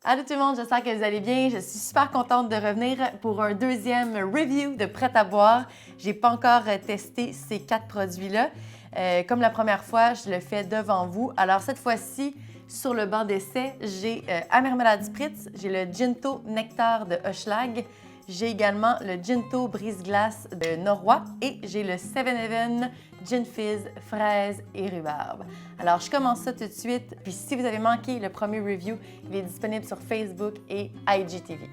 Allô tout le monde, j'espère que vous allez bien. Je suis super contente de revenir pour un deuxième review de prêt à boire. J'ai pas encore testé ces 4 produits-là. Comme la première fois, je le fais devant vous. Alors cette fois-ci, sur le banc d'essai, j'ai Amermelade Spritz, j'ai le Ginto Nectar de Hochelag, j'ai également le Ginto Brise-Glace de Norrois et j'ai le 7-Eleven Gin Fizz, fraise et rhubarbe. Alors, je commence ça tout de suite. Puis, si vous avez manqué le premier review, il est disponible sur Facebook et IGTV.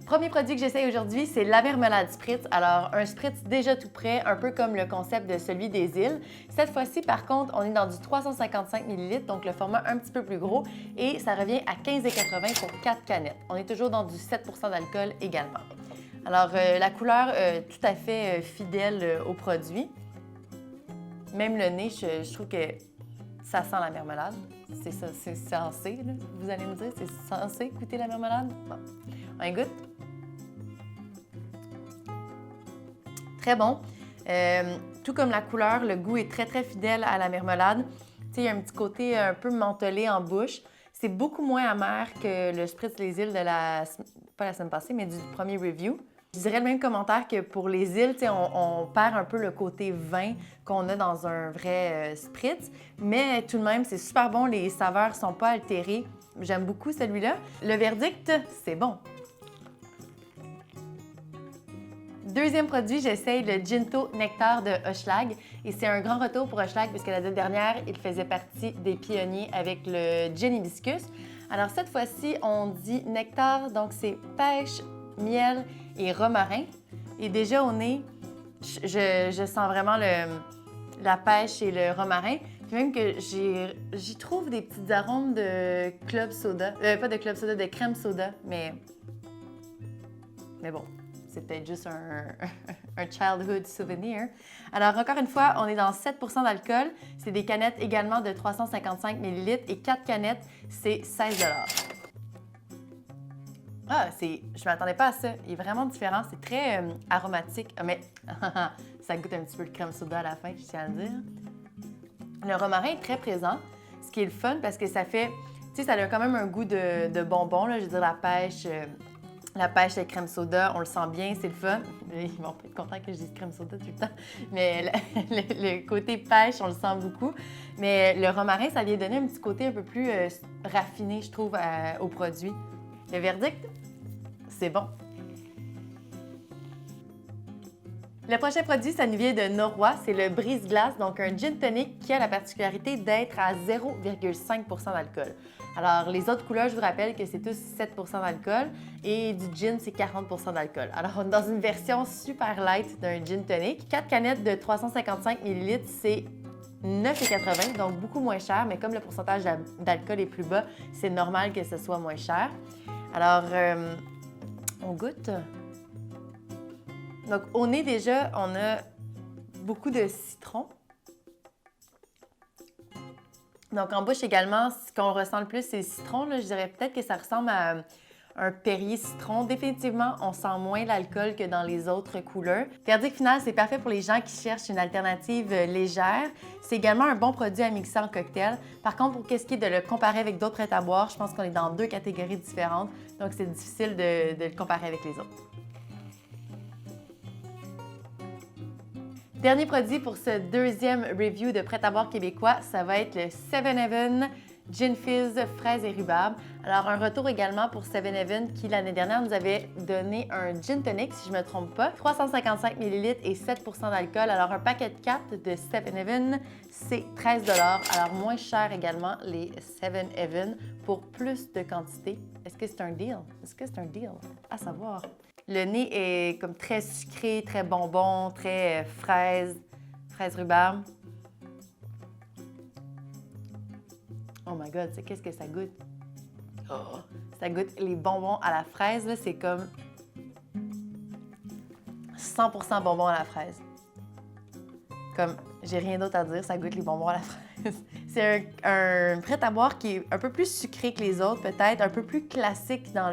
Premier produit que j'essaye aujourd'hui, c'est l'Amermelade Spritz. Alors, un spritz déjà tout prêt, un peu comme le concept de celui des îles. Cette fois-ci, par contre, on est dans du 355 ml, donc le format un petit peu plus gros, et ça revient à 15,80 pour 4 canettes. On est toujours dans du 7 d'alcool également. Alors, la couleur, tout à fait fidèle au produit. Même le nez, je trouve que ça sent la marmelade. C'est ça, c'est censé, là. Vous allez me dire, c'est censé goûter la marmelade? Bon, on goûte. Très bon. Tout comme la couleur, le goût est très, très fidèle à la marmelade. Tu sais, il y a un petit côté un peu mentholé en bouche. C'est beaucoup moins amer que le Spritz Les Îles de pas la semaine passée, mais du premier review. Je dirais le même commentaire que pour les îles, on perd un peu le côté vin qu'on a dans un vrai spritz, mais tout de même, c'est super bon, les saveurs ne sont pas altérées. J'aime beaucoup celui-là. Le verdict, c'est bon. Deuxième produit, j'essaye le Ginto Nectar de Hochelag et c'est un grand retour pour Hochelag puisque la date dernière, il faisait partie des pionniers avec le gin hibiscus. Alors cette fois-ci, on dit nectar, donc c'est pêche, miel et romarin. Et déjà au nez, je sens vraiment la pêche et le romarin. Puis même que j'y trouve des petits arômes de club soda. Pas de club soda, de crème soda, mais bon. C'est peut-être juste un childhood souvenir. Alors, encore une fois, on est dans 7 d'alcool. C'est des canettes également de 355 ml et 4 canettes, c'est 16 Ah, je ne m'attendais pas à ça. Il est vraiment différent. C'est très aromatique. Mais ça goûte un petit peu de crème soda à la fin, je tiens à le dire. Le romarin est très présent, ce qui est le fun parce que ça fait... Tu sais, ça a quand même un goût de bonbon, là. Je veux dire, la pêche... La pêche avec crème soda, on le sent bien, c'est le fun. Ils vont pas être contents que je dise crème soda tout le temps. Mais le côté pêche, on le sent beaucoup. Mais le romarin, ça vient donner un petit côté un peu plus raffiné, je trouve, au produit. Le verdict, c'est bon. Le prochain produit, ça nous vient de Norrois, c'est le Brise-Glace, donc un gin tonic qui a la particularité d'être à 0,5 d'alcool. Alors, les autres couleurs, je vous rappelle que c'est tous 7 d'alcool et du gin, c'est 40 d'alcool. Alors, on est dans une version super light d'un gin tonic. 4 canettes de 355 ml, c'est 9,80, donc beaucoup moins cher, mais comme le pourcentage d'alcool est plus bas, c'est normal que ce soit moins cher. Alors, on goûte. Donc, au nez, déjà, on a beaucoup de citron. Donc, en bouche également, ce qu'on ressent le plus, c'est le citron. Là. Je dirais peut-être que ça ressemble à un Perrier citron. Définitivement, on sent moins l'alcool que dans les autres couleurs. Verdict final, c'est parfait pour les gens qui cherchent une alternative légère. C'est également un bon produit à mixer en cocktail. Par contre, pour ce qui est de le comparer avec d'autres prêts à boire, je pense qu'on est dans 2 catégories différentes. Donc, c'est difficile de le comparer avec les autres. Dernier produit pour ce deuxième review de prêt à boire québécois, ça va être le 7-Eleven Gin Fizz, fraise et rhubarbe. Alors, un retour également pour 7-Eleven qui, l'année dernière, nous avait donné un gin tonic, si je ne me trompe pas, 355 ml et 7 d'alcool. Alors, un paquet de 4 de 7-Eleven, c'est 13 Alors, moins cher également, les 7-Eleven pour plus de quantité. Est-ce que c'est un deal? Est-ce que c'est un deal? À savoir. Le nez est comme très sucré, très bonbon, très fraise rhubarbe. Oh my God, qu'est-ce que ça goûte? Oh, ça goûte les bonbons à la fraise, là, c'est comme 100% bonbons à la fraise. Comme, j'ai rien d'autre à dire, ça goûte les bonbons à la fraise. C'est un prêt-à-boire qui est un peu plus sucré que les autres, peut-être, un peu plus classique dans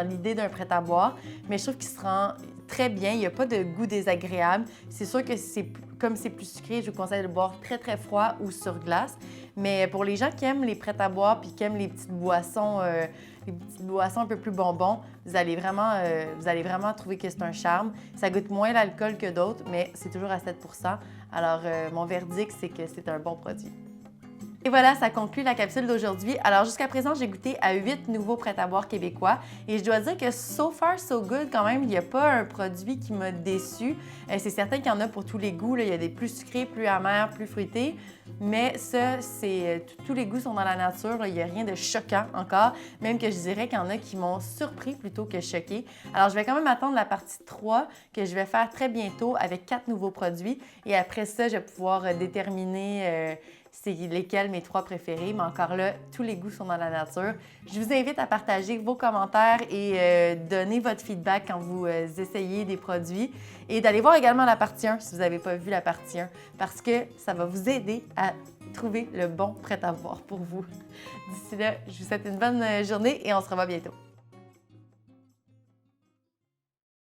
l'idée d'un prêt-à-boire, mais je trouve qu'il se rend très bien, il n'y a pas de goût désagréable. C'est sûr que c'est comme c'est plus sucré, je vous conseille de le boire très, très froid ou sur glace. Mais pour les gens qui aiment les prêts à boire puis qui aiment les petites boissons un peu plus bonbons, vous allez vraiment trouver que c'est un charme. Ça goûte moins l'alcool que d'autres, mais c'est toujours à 7 %. Alors, mon verdict, c'est que c'est un bon produit. Et voilà, ça conclut la capsule d'aujourd'hui. Alors, jusqu'à présent, j'ai goûté à 8 nouveaux prêts-à-boire québécois et je dois dire que so far, so good quand même. Il n'y a pas un produit qui m'a déçu. C'est certain qu'il y en a pour tous les goûts. Là. Il y a des plus sucrés, plus amers, plus fruités. Mais ça, tous les goûts sont dans la nature. Là. Il n'y a rien de choquant encore. Même que je dirais qu'il y en a qui m'ont surpris plutôt que choqué. Alors, je vais quand même attendre la partie 3 que je vais faire très bientôt avec 4 nouveaux produits. Et après ça, je vais pouvoir déterminer c'est lesquels mes 3 préférés, mais encore là, tous les goûts sont dans la nature. Je vous invite à partager vos commentaires et donner votre feedback quand vous essayez des produits et d'aller voir également la partie 1 si vous n'avez pas vu la partie 1 parce que ça va vous aider à trouver le bon prêt-à-boire pour vous. D'ici là, je vous souhaite une bonne journée et on se revoit bientôt.